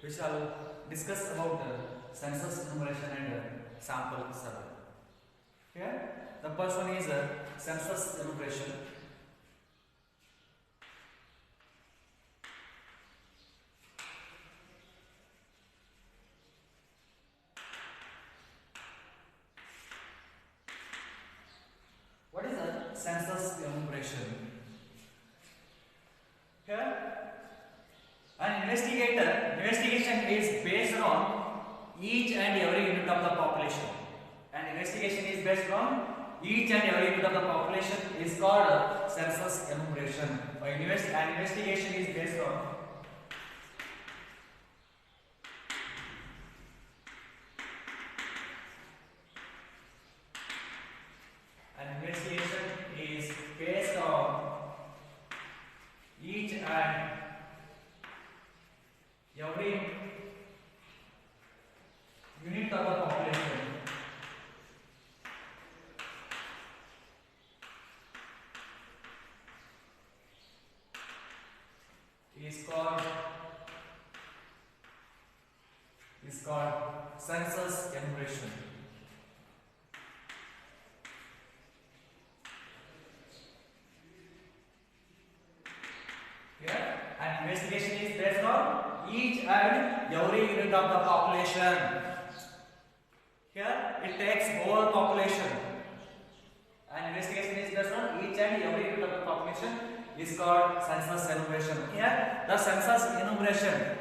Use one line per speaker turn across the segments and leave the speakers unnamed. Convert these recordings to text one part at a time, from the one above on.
we shall discuss about census enumeration and sample survey. Here, the first one is census enumeration. What is a census enumeration? Here, an investigation is based on each and every unit of the population. An investigation is based on each and every unit of the population is called census enumeration. An investigation is based on each and every unit of the population is called census enumeration. Here, an investigation is based on each and every unit of the population. Here, it takes whole population. An investigation is based on each and every unit of the population is called census enumeration. Here, the census enumeration.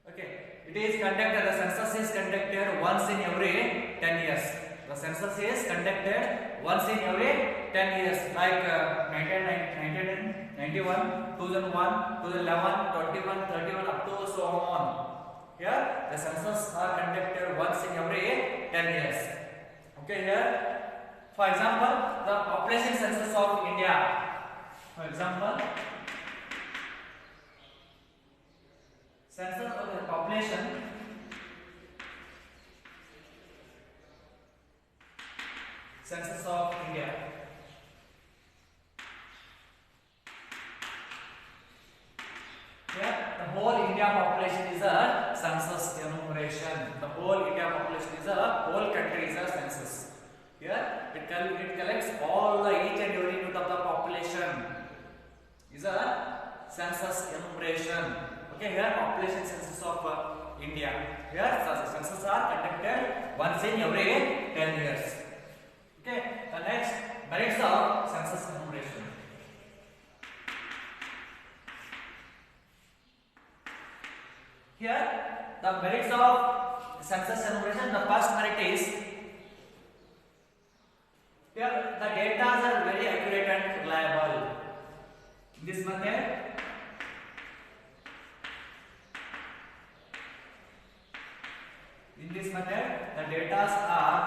Okay, it is conducted. The census is conducted once in every 10 years. The census is conducted once in every 10 years, like 1991, 2001, 2011, 21, 31, up to so on. Here, the census are conducted once in every 10 years. Okay, here, for example, the population census of India. For example, census of the population census of India. Here, the whole India population is a census enumeration. The whole India population is a whole country is a census. Here, it collects all the each and every unit of the population is a census enumeration. Okay, here population census of India. Here, the census are conducted once in every 10 years. Okay, the next merits of census enumeration. Here, the merits of census enumeration. The first merit is here the data are very accurate and reliable. In this method, the data are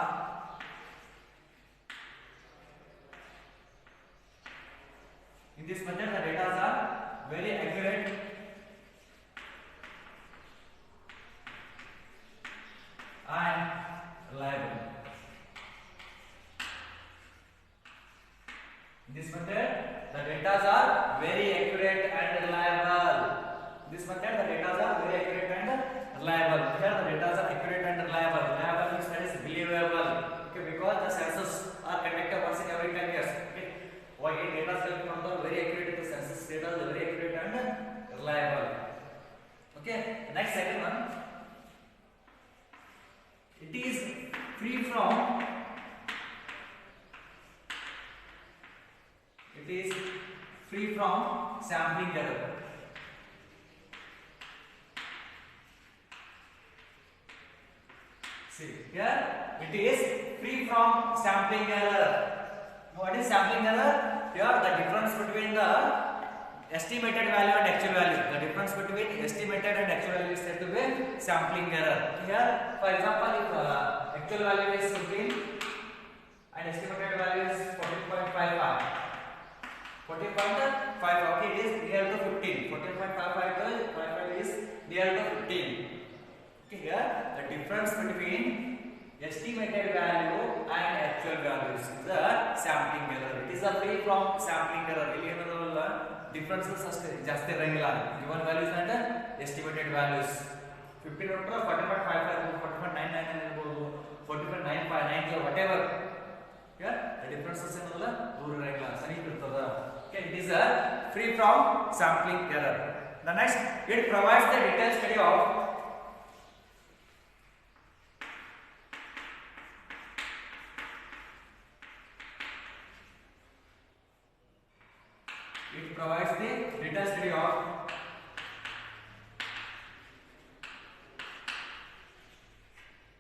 very accurate and reliable. In this method, the data are very accurate and reliable. In this method, the data are very accurate and reliable. Here, the data are accurate and reliable. Reliable means that is believable. Okay, because the census are conducted once in every 10 years. Okay, why data are very accurate? The census data is very accurate and reliable. Okay, the next second one. It is free from sampling error. See, here it is free from sampling error. What is sampling error? Here the difference between the estimated value and actual value. The difference between estimated and actual value is said to be sampling error. Here, for example, if actual value is 15 and estimated value is 14.55. 14.55, okay, it is near to 15. 14.55 is near to 15. Okay, here the difference between estimated value and actual values is a sampling error. It is a free from sampling error. ಇಲ್ಲಿ ಏನದಲ್ಲ differences ಅಷ್ಟೇ ಜಾಸ್ತಿ ಇರಂಗಿಲ್ಲ. Given values and estimated values. 15 ಹೊರಟ್ರೆ 45.55 45.99 ಇರಬಹುದು 45.95 what ever here the differences ಏನಲ್ಲ ದೂರ ಇರಲ್ಲ ಸಮೀಪ ಇರ್ತದ okay it is a free from sampling error. The next, it provides the detailed study of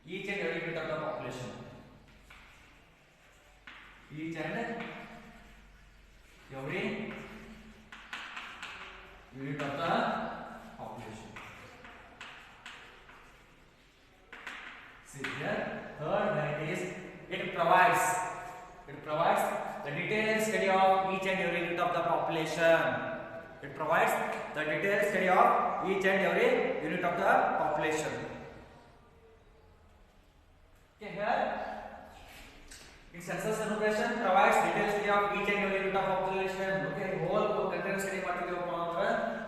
each and every unit of the population. Each and every unit of the population. See here, third one is it provides the detailed study of each and every unit of the population. It provides the detailed study of each and every unit of the population. Okay, here in census enumeration provides detailed study of each and every unit of population. Okay, whole country study ಮಾಡ್ತಿದ್ದೀವಪ್ಪ ಅಂದ್ರೆ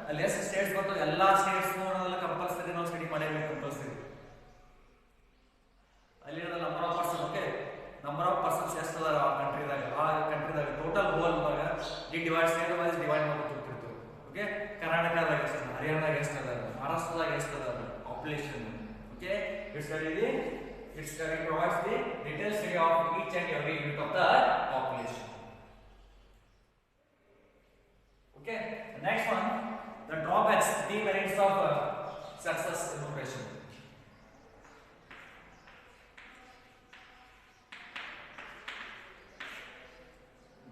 ಅಲ್ಲಿ ಎಷ್ಟು States ಬರ್ತವೆ ಎಲ್ಲಾ States ನೋಡೋದಲ್ಲ compulsory ನಾವು study ಮಾಡಬೇಕು compulsory. ಅಲ್ಲಿರೋ number of person okay number of persons ಎಷ್ಟು ಅದಾರ ಆ ಕಂಟ್ರಿದಾಗ ಟೋಟಲ್ ಹೋಲ್ ದಾಗ ಡಿವೈಡ್ ಸ್ಟೇಟ್ ವೈಸ್ ಡಿವೈಡ್ ಮಾಡ್ತಿರ್ತೀವಿ. ಓಕೆ, ಕರ್ನಾಟಕದಾಗ ಎಷ್ಟು ಅದ, ಹರಿಯಾಣದಾಗ ಎಷ್ಟು ಅದ, ಮಹಾರಾಷ್ಟ್ರದಾಗ ಎಷ್ಟು ಅದ population. Okay, it provides the detailed study of each and every unit of the population. Okay, the next one, the drawbacks, demerits of census enumeration.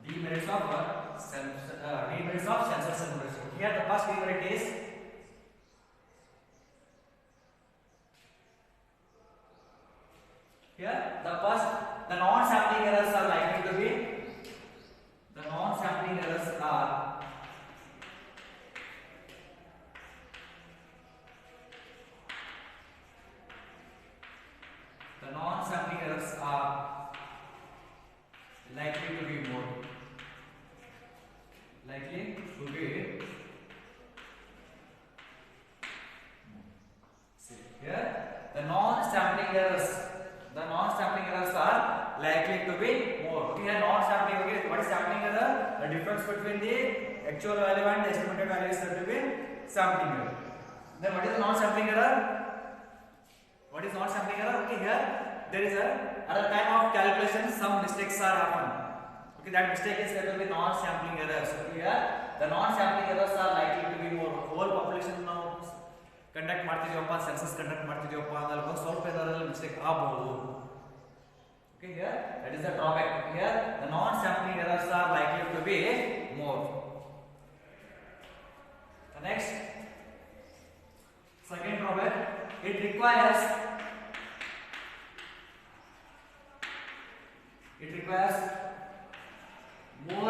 Demerits of census enumeration. Here the first demerit is here the non-sampling errors are likely to be non-sampling errors are likely to be more see here the non-sampling errors are likely to be more. Okay, here non-sampling, okay, what is sampling error? The difference between the actual value and the estimated value is said to be sampling error. Then what is the non-sampling error? Okay, here there is at the time of calculation some mistakes are happen. Okay, that mistake is said to be non-sampling errors. Okay, here the non-sampling errors are likely to be more. Whole population now conduct ಮಾಡ್ತಿದೀವಪ್ಪ, census conduct ಮಾಡ್ತಿದೀವಪ್ಪ ಅಂದ್ರೆ ಸ್ವಲ್ಪ ಏನಾದರೂ mistake ಆಗಬಹುದು. Okay, here that is the drawback. Here the non-sampling errors are likely to be more. The next second drawback, it requires more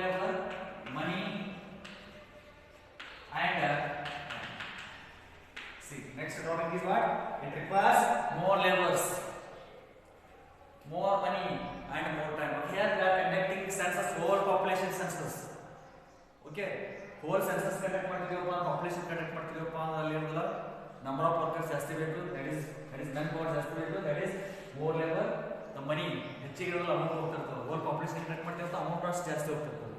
labor, money and see next drawback is what? It requires more labors, more money and more time. Here we are conducting census, whole population census. Okay, whole census conduct ಮಾಡ್ತಿದೀವಪ್ಪ, population conduct ಮಾಡ್ತಿದೀವಪ್ಪ ಅಂದ್ರೆ ಅಲ್ಲಿ ಏನಲ್ಲ number of workers ಜಾಸ್ತಿ ಬೇಕು, that is manpower ಜಾಸ್ತಿ ಬೇಕು, that is more labor, the money ಹೆಚ್ಚಿಗೆ ಇರೋಲ್ಲ, amount ಹೋಗ್ತಿರ್ತದೆ. whole population conduct ಮಾಡ್ತಿವಪ್ಪ ಅಮೌಂಟ್ ಅಷ್ಟು ಜಾಸ್ತಿ ಹೋಗ್ತಿರ್ತದೆ.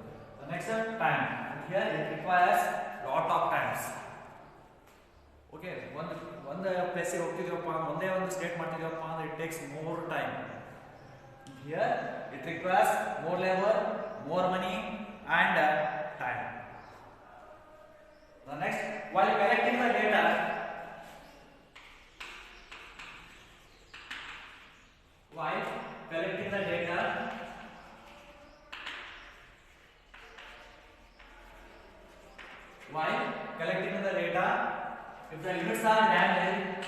The next time, here it requires lot of times. Okay, ಒಂದು ಪ್ಲೇಸ್ ಗೆ ಹೋಗ್ತಿದೀವಪ್ಪ, ಒಂದೇ ಒಂದು ಸ್ಟೇಟ್ ಮಾಡ್ತಿದೀವಪ್ಪ ಅಂದ್ರೆ it takes more time. Here it requires more labor, more money and time. The next, while collecting the data, if the units are damaged,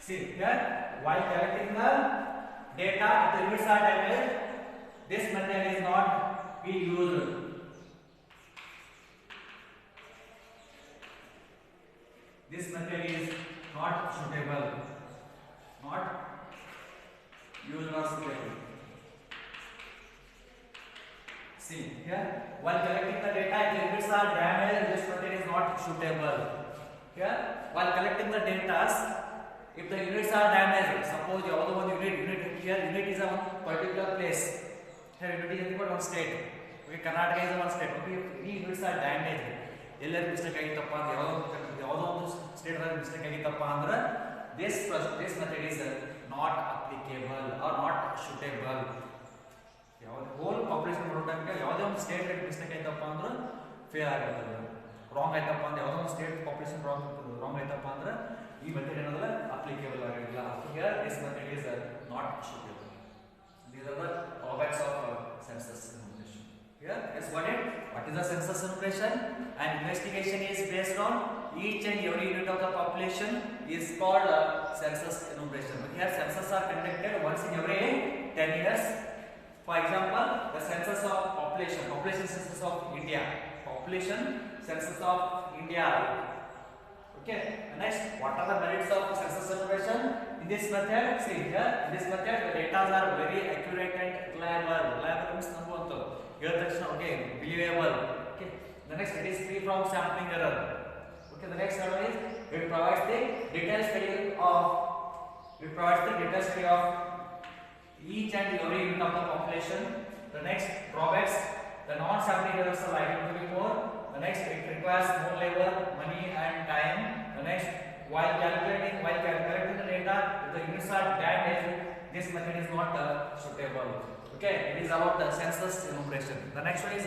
see here, while collecting the data, if the units are damaged, this method is not be used. This method is not suitable. Use not suitable. See here, while collecting the data, if the units are damaged, this method is not suitable. Here, while collecting the data, if the units are damaged, suppose you have one unit here, unit is a one particular place. Here, unit is one state. Okay, Karnataka is one state. Okay, if any units are damaged, ಎಲ್ಲರ mistake ಆಗಿತ್ತಪ್ಪ ಅಂದ್ರೆ ಯಾವುದೋ ಒಂದು state ದಾಗ mistake ಆಗಿತ್ತಪ್ಪ ಅಂದ್ರೆ this method is not applicable or not suitable. ಯಾವುದು hole population ಮಾಡೋಟಂಗೆ ಯಾವುದೇ ಒಂದು state rate mistake ಆಯ್ತಪ್ಪ ಅಂದ್ರೆ ಫೇಲ್ ಆಗುತ್ತೆ, ರಾಂಗ್ ಆಯ್ತಪ್ಪ ಅಂದ್ರೆ ಯಾವುದೋ ಒಂದು ಸ್ಟೇಟ್ ಪಾಪ್ಯುಲೇಷನ್ ರಾಂಗ್ ಆಯ್ತಪ್ಪ ಅಂದ್ರೆ ಈ ಮೆಥಡ್ ಏನದಲ್ಲ ಅಪ್ಲಿಕೇಬಲ್ ಆಗಿರಲ್ಲ. Here this method is not suitable. These are the drawbacks of census enumeration. Here is what is the census enumeration? An investigation is based on each and every unit of the population is called census enumeration. Here census are conducted once in every 10 years. For example, the census of population census of India, population census of India. Okay. Next, what are the merits of census enumeration? In this method, see here, in this method, the data are very accurate and reliable. Reliable means nambuvantu. Here takshana, okay, believable. Okay. The next, it is free from sampling error. Okay. The next one is it provides the detailed study of each and every unit of the population. The next, drawbacks, the non-sampling errors are likely to be more. The next, it requires more labor, money and time. The next, while calculating the data, if the units are damaged, this method is not suitable. Okay, it is about the census enumeration. The next one is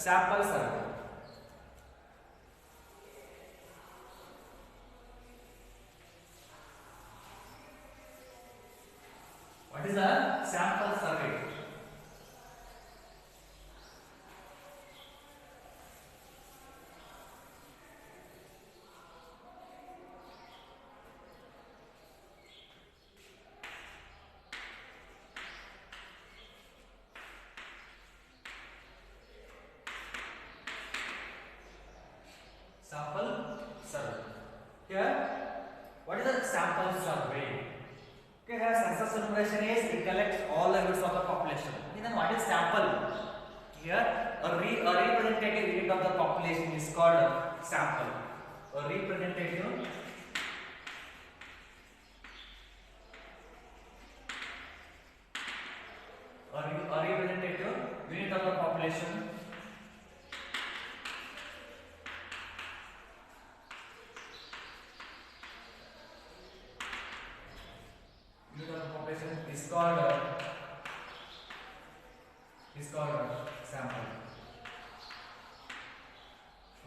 sample survey. What is a sample survey? Sample survey. Here, what is a sample survey? Okay, here census enumeration is it collects all the units of the population. Okay, then what is sample? Here, a representative unit of the population is called sample. A representative unit of the population is called sample.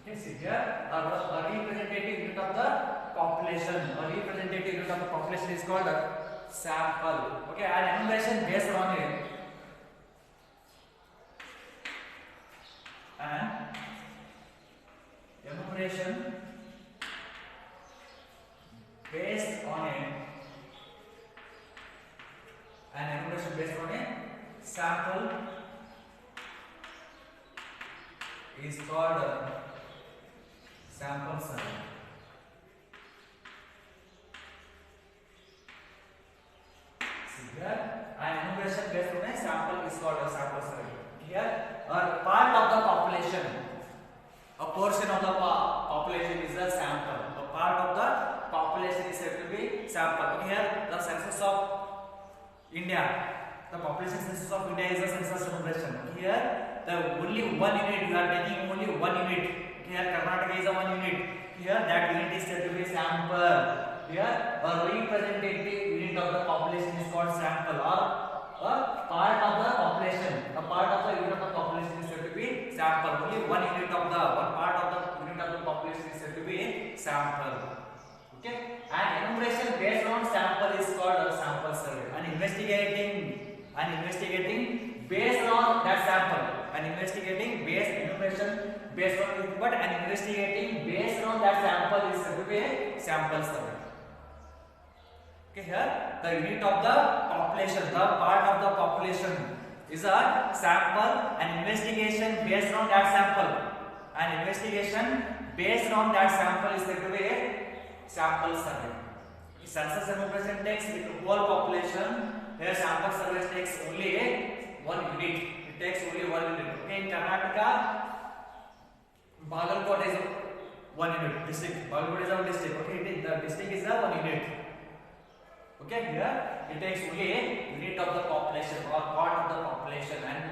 Okay, see here a representative unit of the population. A representative unit of the population is called sample. Okay, an enumeration based on it. An enumeration based on a sample is called sample survey. See here, an enumeration based on a sample is called a sample survey. Here, a part of the population, a portion of the population is a sample. A part of the population is said to be sample. Here, the census of India, the population census of India is a census enumeration. Here, the only one unit, you are taking only one unit. Here, Karnataka is a one unit. Here, that unit is said to be sample. Here, a representative unit of the population is called sample, or a part of the population. A part of the unit of the population is said to be sample. Only one unit of the one part of the unit of the population is said to be sample. Okay, an enumeration based on sample is called a sample survey. And investigating based on that sample. And investigating based enumeration based on it, but an investigating based on that sample is said to be a sample survey. Okay, here the unit of the population, the part of the population is a sample. An investigation based on that sample. An investigation based on that sample is said to be a sample survey. Census enumeration takes the whole population Here sample survey takes only 1 unit. It takes only 1 unit. Okay, in Karnataka, Bagalkot is 1 unit district. Bagalkot is our district. Okay, the district is the 1 unit. Okay, here it takes only a unit of the population or part of the population, and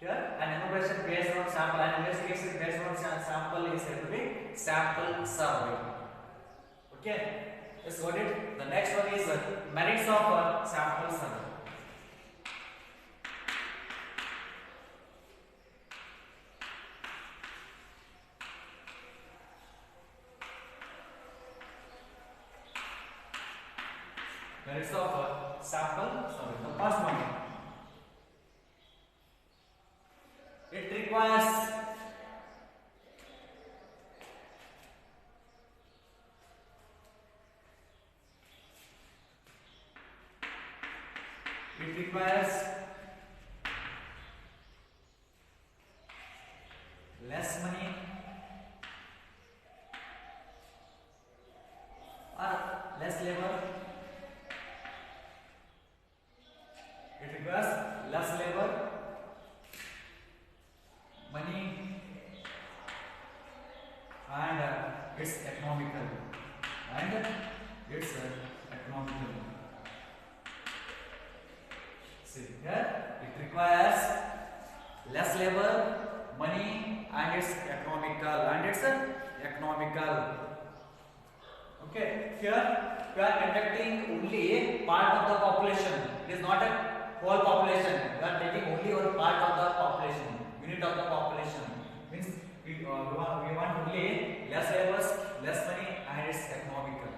here an enumeration based on sample and investigation based on sample is said to be sample survey. Okay, let's got it. The next one is merits of sample survey. Merits of sample survey. The first one, it requires less money or less labor. It requires less labor, money, and it's economical. See here, it requires less labor, money, and it's economical. Okay, here we are conducting only part of the population. It is not a whole population. We are taking only one part of the population, unit of the population. Means we want only less labor, less money, and it's economical.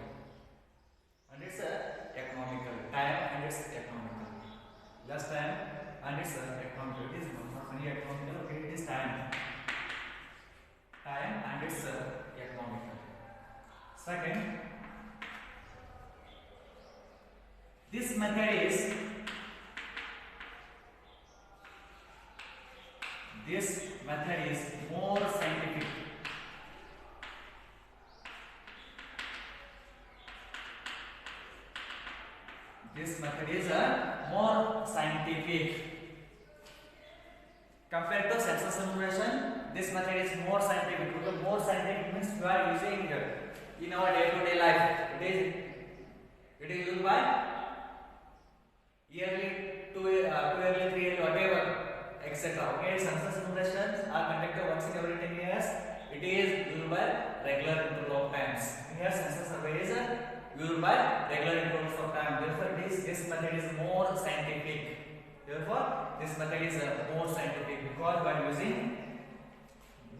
Time, and it's economical. Less time and it's economical. It is not money economical. Okay, it is time and it's economical. Second, this method is more scientific. This method is more scientific compared to census enumeration. This method is more scientific. Because more scientific means we are using in our day-to-day life. It is used by yearly, 2 yearly, 3 yearly, whatever, etc. Okay, census enumerations are conducted once in every 10 years. It is used by regular interval of times. Here, census survey is used by regular intervals of time. Therefore, this method is more scientific. Therefore, this method is more scientific because we are using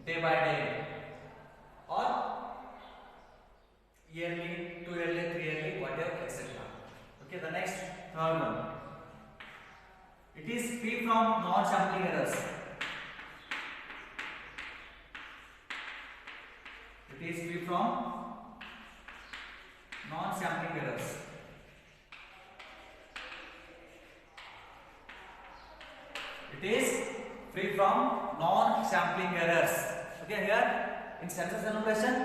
day by day or yearly, 2 yearly, 3 yearly, whatever, etc. Okay, the next third one. It is free from non-sampling errors. It is free from non-sampling errors. It is free from non-sampling errors. Okay, here in census enumeration,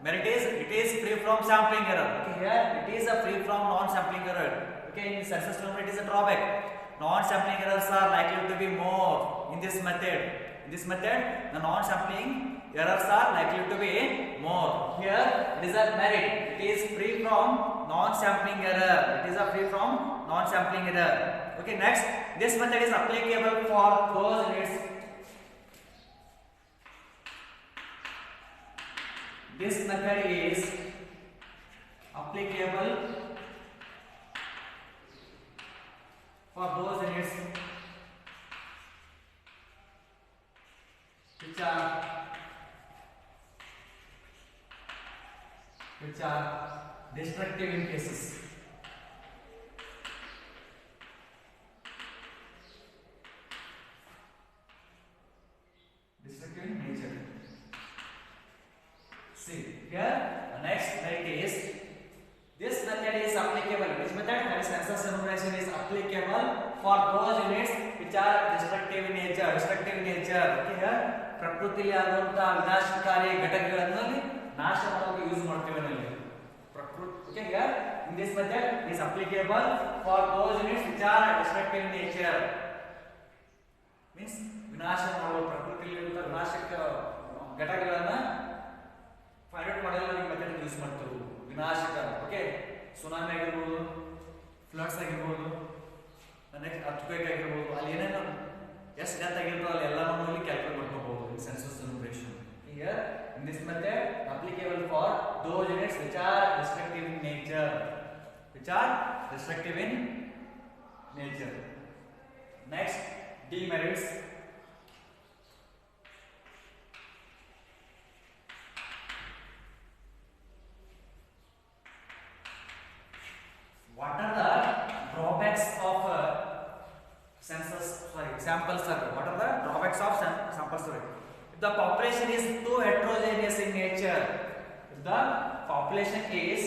merit is it is free from sampling error. Okay, here it is a free from non-sampling error. Okay, in census enumeration it is a drawback. Non-sampling errors are likely to be more in this method. In this method, the non-sampling errors are likely to be more. Here it is a merit. It is free from non-sampling error. It is a free from non-sampling error. Okay, next, this method is applicable for those units. This method is applicable for those units which are destructive in cases. Destructive in nature. See here, the next method is this method is applicable. Which method? That is census enumeration is applicable for those units which are destructive in nature. Okay, here ಪ್ರಕೃತಿಯಲ್ಲಿ ಆಗುವಂತಹ ವಿನಾಶಕಾರಿ ಘಟಕಗಳನ್ನು ನಾಶ ಮಾಡಲು use ಮಾಡ್ತೀವಿ ನಾವು. Okay, here in in this method is applicable for those units which are destructive in nature. Means ವಿನಾಶ ಮಾಡುವ ಪ್ರಕೃತಿಯಲ್ಲಿರುವ ವಿನಾಶಕ ಘಟಕಗಳನ್ನು ಫೈಂಡ್ ಔಟ್ ಮಾಡಲು ಈ ಮೆಥಡ್ ಯೂಸ್ ಮಾಡ್ತೀವಿ. ವಿನಾಶಕ ಓಕೆ ಸುನಾಮಿ ಆಗಿರ್ಬೋದು, ಫ್ಲಡ್ಸ್ ಆಗಿರ್ಬೋದು, ನೆಕ್ಸ್ಟ್ ಅರ್ಥಕ್ವೇಕ್ ಆಗಿರ್ಬೋದು, ಅಲ್ಲಿ ಏನೇನು ಎಷ್ಟು ಡೆತ್ ಆಗಿರ್ತೋ ಅಲ್ಲಿ ಎಲ್ಲಾನು ಇಲ್ಲಿ ಕ್ಯಾಲ್ಕುಲೇಟ್ ಮಾಡ್ಕೋಬಹುದು in census enumeration. Here in this method applicable for those units which are destructive in nature, which are destructive in nature. Next, demerits. What are the drawbacks of census, sample survey? What are the drawbacks of sample survey? If the population is too heterogeneous in nature, if the population is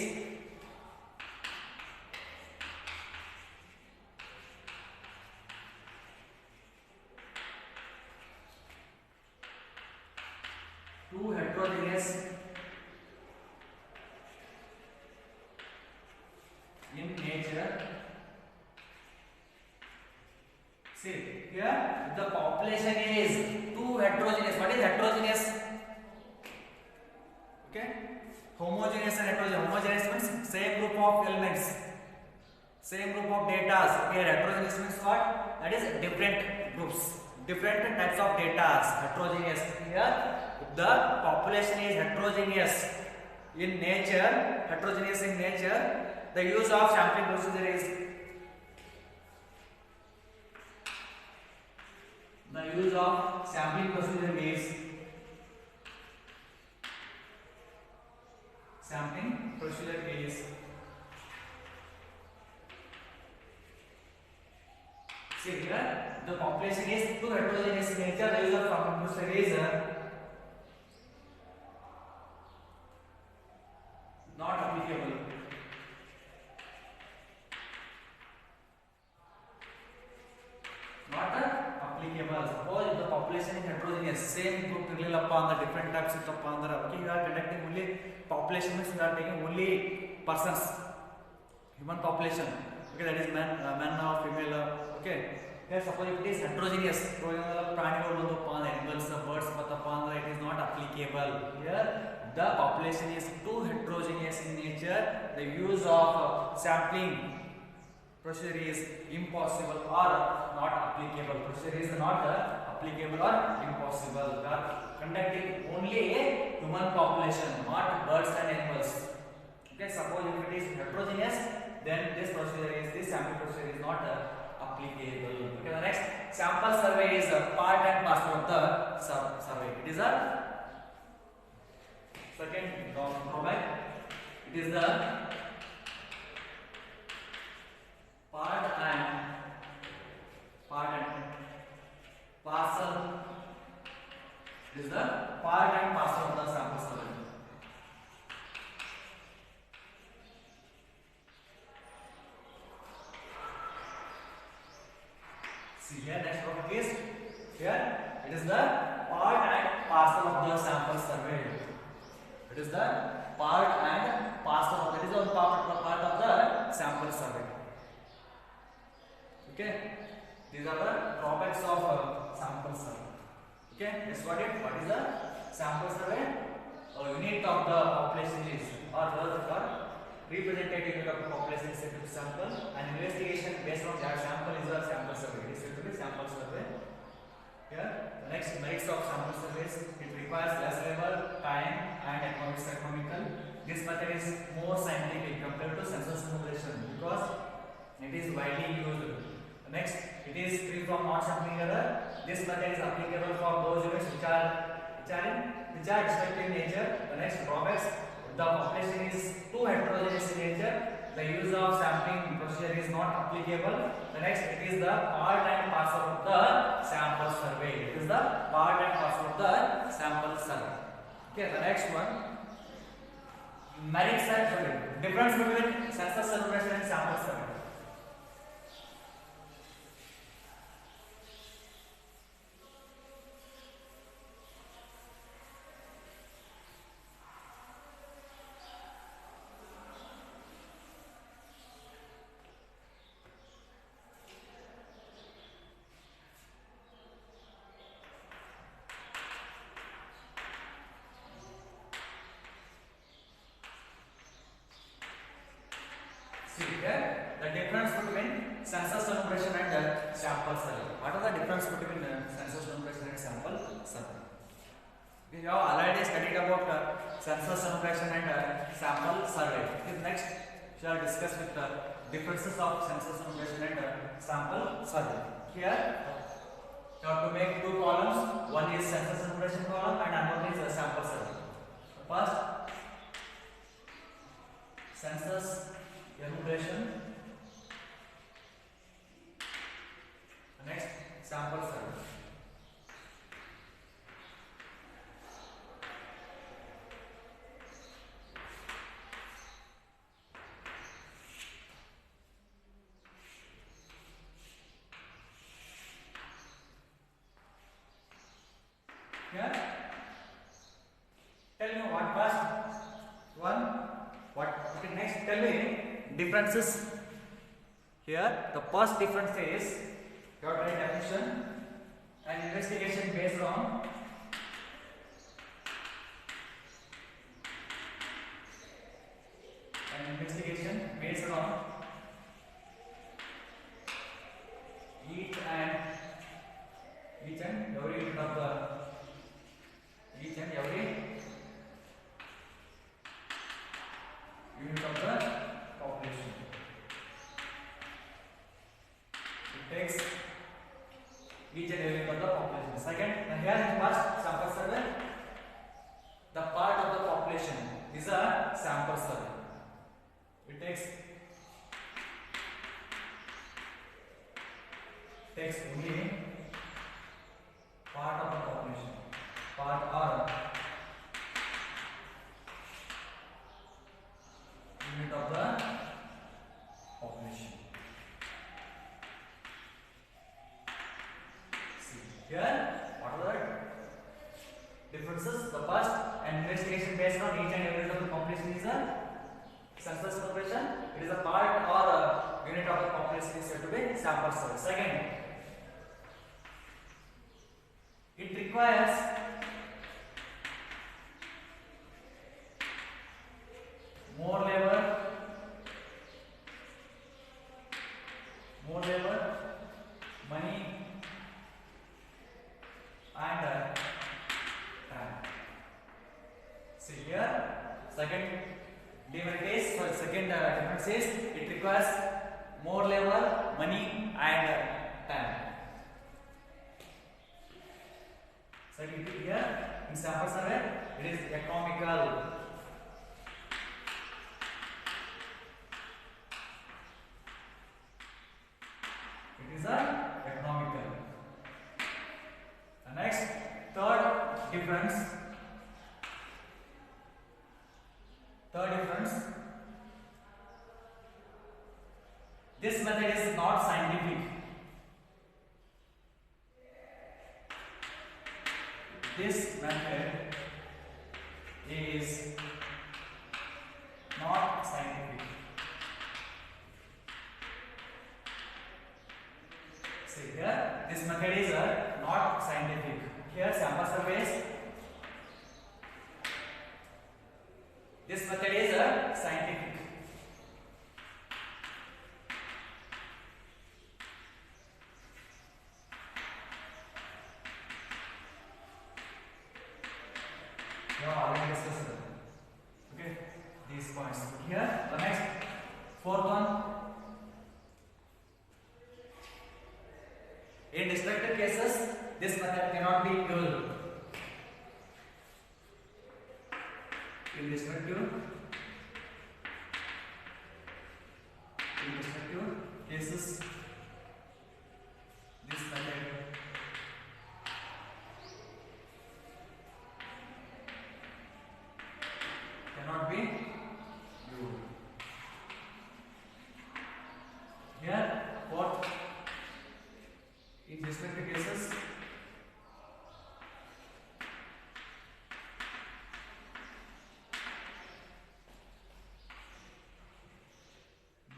too heterogeneous in nature. See here, if the population is too heterogeneous. What is heterogeneous? Okay, homogeneous and heterogeneous. Homogeneous means same group of elements, same group of data. Here heterogeneous means what? That is different groups, different types of data. Heterogeneous. Here, if the population is heterogeneous in nature, the use of sampling procedure is see here, the population is too heterogeneous in nature, the use of sampling procedure is not applicable. Suppose if the population is heterogeneous, same group on the different types of okay, you are conducting only population means you are taking only persons, human population. Okay, that is man or female. Okay, here suppose if it is heterogeneous, animals, birds, it is not applicable. Here the population is too heterogeneous in nature, the use of sampling procedure is impossible or not applicable. Procedure is not applicable or impossible. We are conducting only a human population, not birds and animals. Okay, suppose if it is heterogeneous, then this sample procedure is not applicable. Okay, the next sample survey is a part and parcel of the survey. It is a second drawback. It is the part and parcel. It is the part and parcel of the sample survey. See here, next topic is here. It is the part and parcel of the sample survey. It is the part and parcel of, that is one part of the sample survey. Okay, these are the drawbacks of sample survey. Okay, that's what is the sample survey? A unit of the population is, or representative unit of the population is said to be sample, and investigation based on that sample is a sample survey. It is said to be sample survey. Here, the next merits of sample surveys: it requires less labor, time, and economical. This method is more scientific compared to census enumeration because it is widely used. Next, it is free from non-sampling error. This method is applicable for those units which are destructive in nature. The next drawbacks: if the population is too heterogeneous in nature, the use of sampling procedure is not applicable. The next, it is the part and parcel of the sample survey. It is the part and parcel of the sample survey. Okay, the next one, merits and difference between census enumeration and sample survey. sample survey. What are the difference between census enumeration and sample survey? We have already studied about census enumeration and sample survey. Next, we shall discuss with the differences of census enumeration and sample survey. Here, you have to make two columns. One is census enumeration column and another is sample survey. First, census enumeration. Next, sample survey. Here, tell me what first one. What? Okay, next, tell me differences. Here, the first difference is your definition and investigation based on each and every unit of the population. It takes each and every unit of the population. Second, here in first sample survey, the part of the population is a sample survey. It takes only part of the population, part or unit of the population. See here, what are the differences? The first, an investigation based on each and every unit of the population is a census enumeration. It is a part or a unit of the population is said to be sample survey. Second, it requires more labor, money, and time. See here, second difference is it requires more labor, money, and time. So here in sample survey, it is economical. It is economical. The next, third difference. This method is not scientific. This method is not scientific. See here, this method is not scientific. Here, sample surveys. This method is scientific. We have already discussed it. Okay, these points. Here, the next fourth one. In restricted cases, this method cannot be used. In restrictive cases, this method cannot be used. Here, fourth, in restricted cases,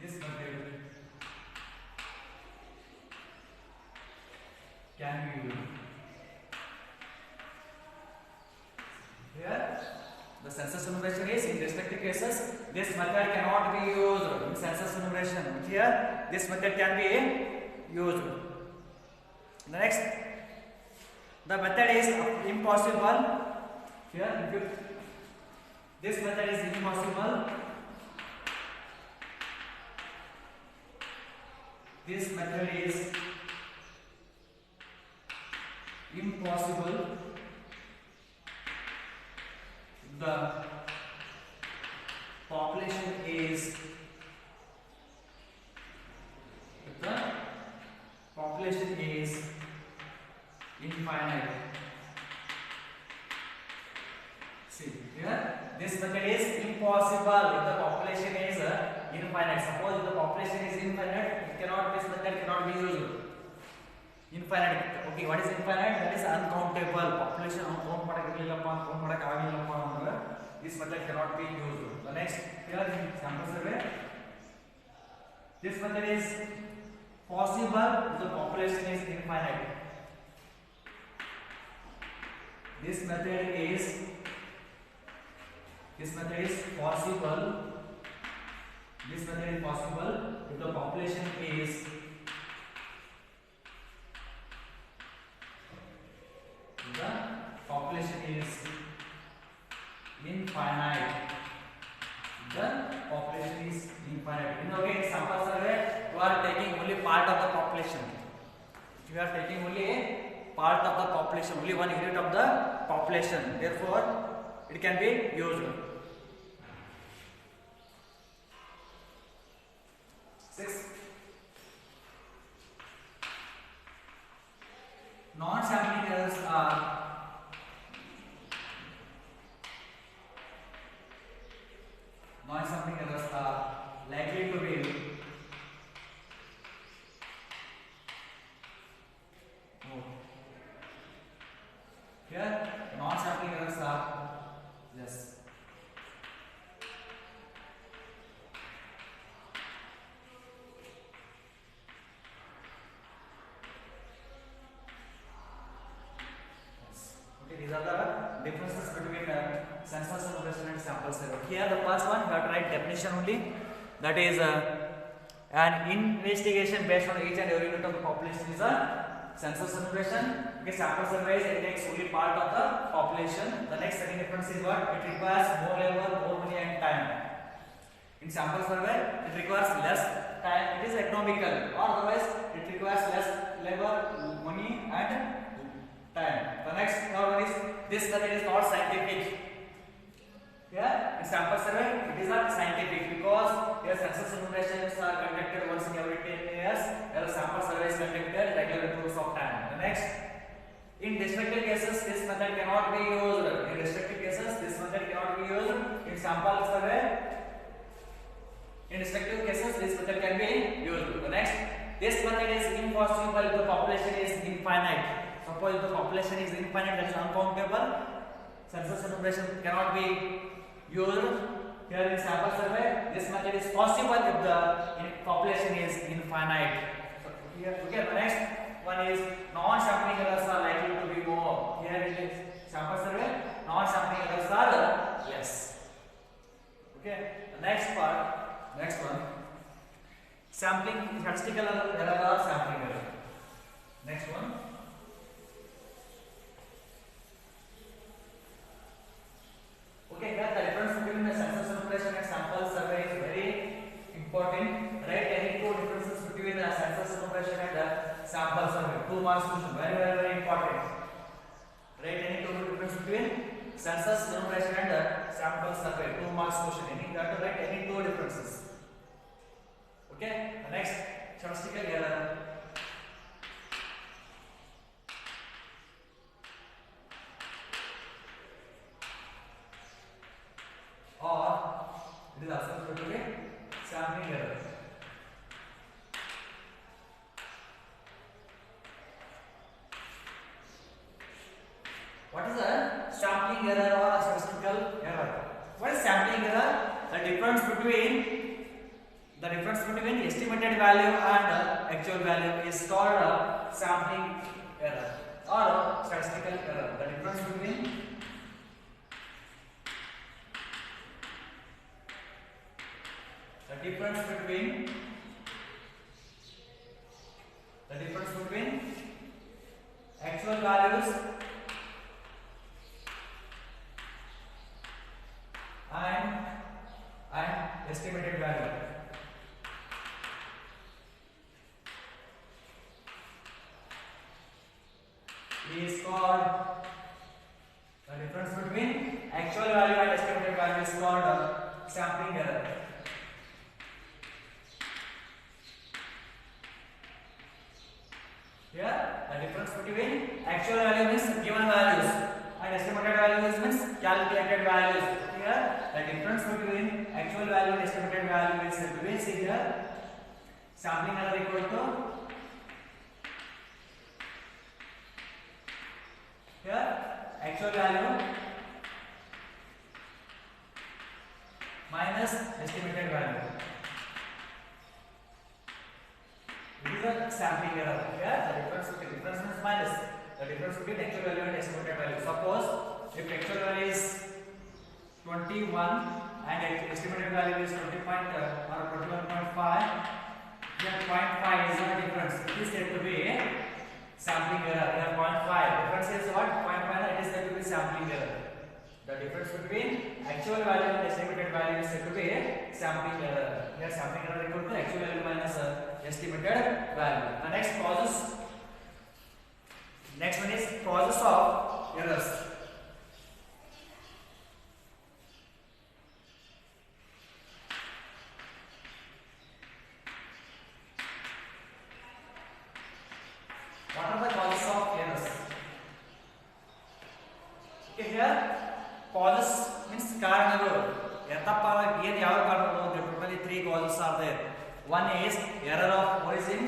this method can be used. Here, the census enumeration is in restricted cases. This method cannot be used in census enumeration. Here, this method can be used. The next, the method is impossible. Here, this method is impossible. This method is impossible. The population is infinite. See here, this method is impossible if the population is infinite. Suppose if the population is infinite, this method cannot be used. Infinite. Okay, what is infinite? That is uncountable. Population count ಮಾಡಕ್ಕಾಗಿಲ್ಲಪ್ಪ this method cannot be used. The next, here in sample survey, this method is possible if the population is infinite. This method is possible. This method is possible if the population is infinite. The population is infinite. In okay, sample survey, you are taking only part of the population. You are taking only a part of the population, only 1 unit of the population. Therefore, it can be used. 6. Non-sampling errors are likely to be here. Non-sampling errors are less. Okay, these are the differences between census enumeration and sample survey. Here, the first one, we have to write definition only. That is an investigation based on each and every unit of the population is a census enumeration. Okay, sample survey it takes only part of the population. The next second difference is what? It requires more labor, more money and time. In sample survey, it requires less time. It is economical, or otherwise it requires less labor, money and time. The next one is this method is not scientific. Here in sample survey, it is not scientific because here census enumerations are conducted once in every 10 years. Here sample survey is conducted regular intervals of time. The next, in restricted cases, this method cannot be used. In restricted cases, this method cannot be used. In sample survey, in restricted cases, this method can be used. The next, this method is impossible if the population is infinite. Suppose if the population is infinite, that is uncountable. Census enumeration cannot be used. Here in sample survey, this method is possible if the population is infinite. So here, okay, the next one is non-sampling errors are likely to be more. Here in sample survey, non-sampling errors are less. Okay, the next one, sampling statistical error or sampling error. Next one. Okay, here the difference between the census enumeration and sample survey is very important. Write any two differences between the census enumeration and the sample survey. 2 marks question. Very important. Write any two differences between census enumeration and the sample survey. 2 marks question. You have to write any two differences. Okay. The next, statistical error. Or it is also referred to be sampling error. What is a sampling error or a statistical error? What is sampling error? The difference between estimated value and actual value is called a sampling error or a statistical error. The difference between actual values and estimated value. Is called the difference between actual value and estimated value is called sampling error. Here, the difference between actual value means given values and estimated values means calculated values. Here, the difference between actual value and estimated value is said to be, see here, sampling error equal to here actual value minus estimated value. It is a sampling error. Here the difference means minus the difference between actual value and estimated value. Suppose if actual value is 21 and estimated value is 20 point or 21.5, then 0.5 is the difference. It is said to be sampling error. Here 0.5 difference is what? 0.5. It is said to be sampling error. The difference between actual value and estimated value is said to be sampling error. Here sampling error equal to actual value minus estimated value. The next one is causes of errors. What are the causes of errors? Okay, here causes means ಕಾರಣಗಳು. ಯಥಾರ್ಥವಾಗಿ ಏನು ಯಾವ ಕಾರಣಗಳು? Totally 3 causes are there. One is error of origin.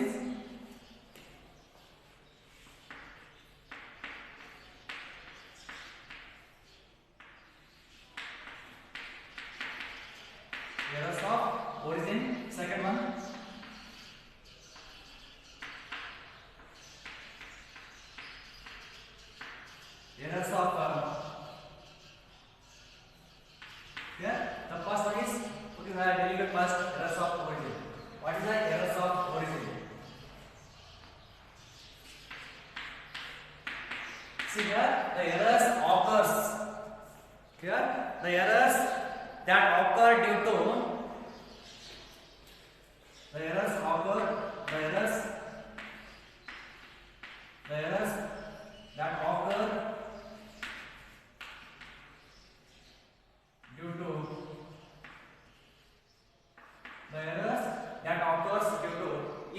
Errors of origin. Second one, errors of yeah, the first one is, okay, we are dealing with first errors of origin. What is the errors of origin? See here, the errors occurs. Here, the errors that occur due to the errors that occur due to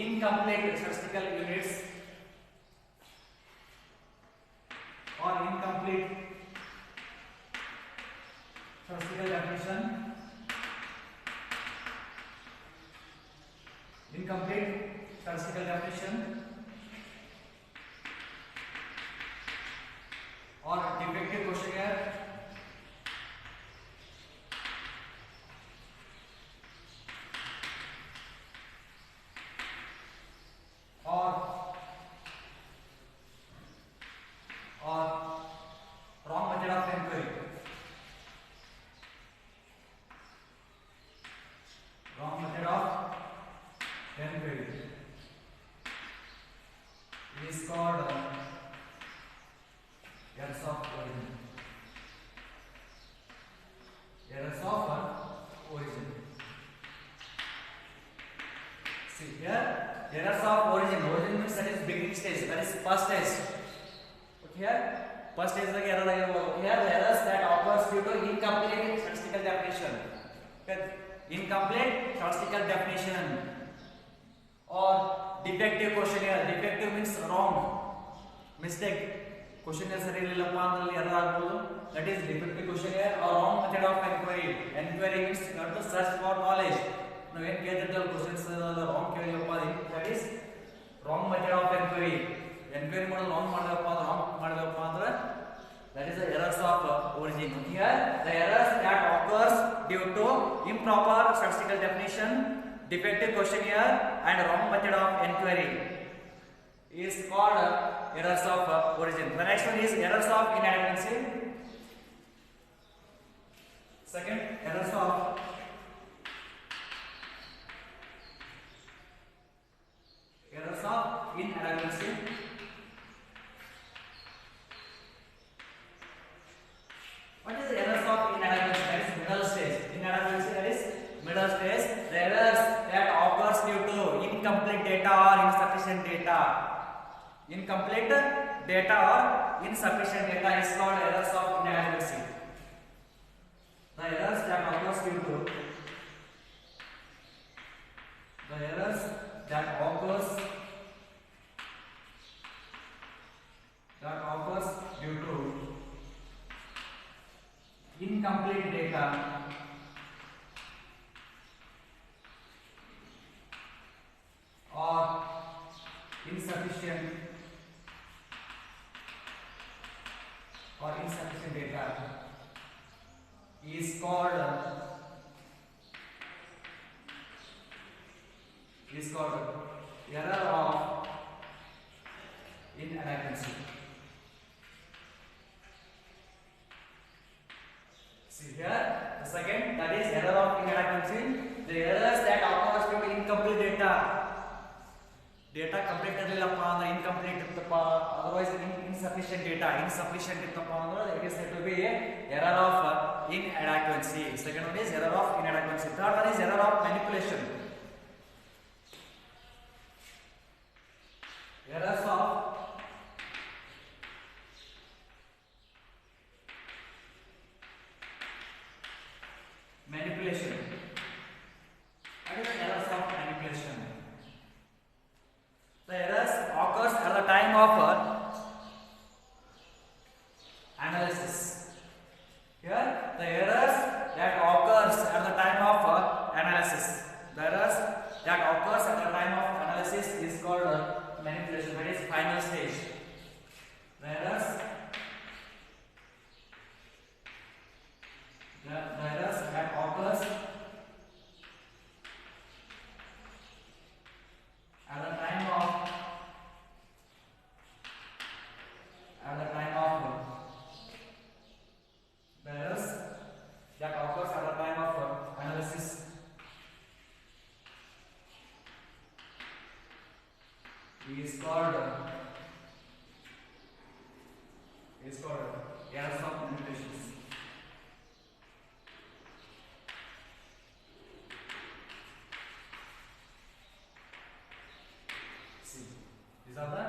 incomplete statistical units or incomplete statistical definition. Incomplete statistical definition or defective questionnaire or wrong method of inquiry. Wrong method of inquiry is called errors of origin. Errors of origin. See here, errors of origin. Origin means that is beginning stage, that is first stage. Okay, here first stage like error here the errors that occurs due to incomplete statistical definition. Okay, incomplete statistical definition or defective questionnaire. Defective means wrong, mistake. Questionnaire ಸರಿ ಇರಲಿಲ್ಲಪ್ಪ ಅಂದ್ರೆ error ಆಗಬಹುದು. That is defective questionnaire or wrong method of inquiry. Inquiry means you have to search for knowledge. ನಾವು ಏನು ಕೇಳ್ತಿರ್ತೀವಲ್ಲ questions wrong ಕೇಳಿಯಪ್ಪ, that is wrong method of inquiry. Inquiry ಮಾಡೋದು wrong ಮಾಡಿದಪ್ಪ ಅಂದ್ರೆ that is the errors of origin. Here the errors that occurs due to improper statistical definition, defective questionnaire and wrong method of inquiry is called errors of origin. The next one is errors of inadequacy. Second, errors of inadequacy. insufficient data. Incomplete data or insufficient data is called errors of inadequacy. The errors that occurs due to incomplete data or insufficient data is called error of inadequacy. See here, the second, that is error of inadequacy. The errors that occurs due to incomplete data. Data complete ಇರಲಿಲ್ಲಪ್ಪ ಅಂದ್ರೆ incomplete ಇತ್ತಪ್ಪ, otherwise insufficient data, ಇತ್ತಪ್ಪ ಅಂದ್ರೆ it is said to be error of inadequacy. Second one is error of inadequacy. Third one is error of manipulation. Errors of manipulation. What is the errors of manipulation? The errors occurs at the time of analysis. Here, the errors that occurs at the time of analysis. The errors that occurs at the time of analysis is called manipulation. That is final stage. The errors that occurs at the time of the errors that occurs at the time of analysis is called errors of manipulations. See, these are the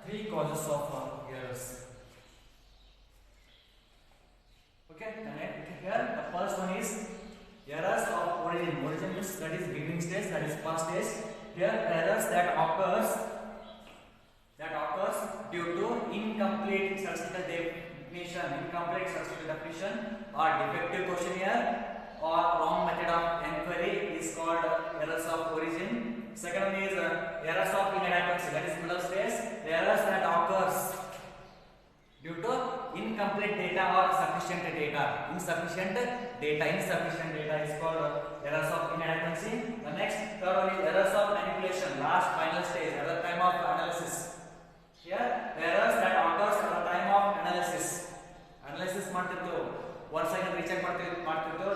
three causes of errors. Okay, here the first one is errors of origin. Origin means that is beginning stage, that is first stage. Here errors that occurs due to incomplete statistical definition, or defective questionnaire, or wrong method of inquiry is called errors of origin. Second one is errors of inadequacy, that is middle stage. The errors that occurs due to incomplete data or insufficient data is called errors of inadequacy. The next, third one is errors of manipulation, last final stage at the time of analysis. Here the errors that occurs at the time of analysis ಮಾಡ್ತಿರ್ತೀವಿ, once again recheck ಮಾಡ್ತಿರ್ತೀವಿ,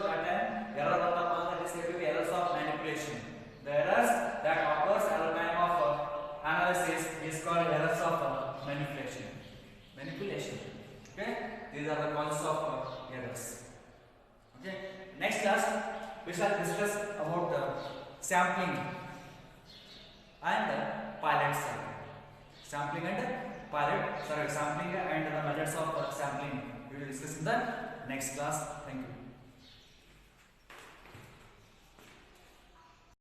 that time error ಬರ್ತಪ್ಪ ಅಂದ್ರೆ it is said to be errors of manipulation. The errors that occurs at the time of analysis is called errors of manipulation. Okay, these are the causes of errors. Okay, next class we shall discuss about sampling and pilot survey. Sampling and the methods of sampling we will discuss in the next class. Thank you.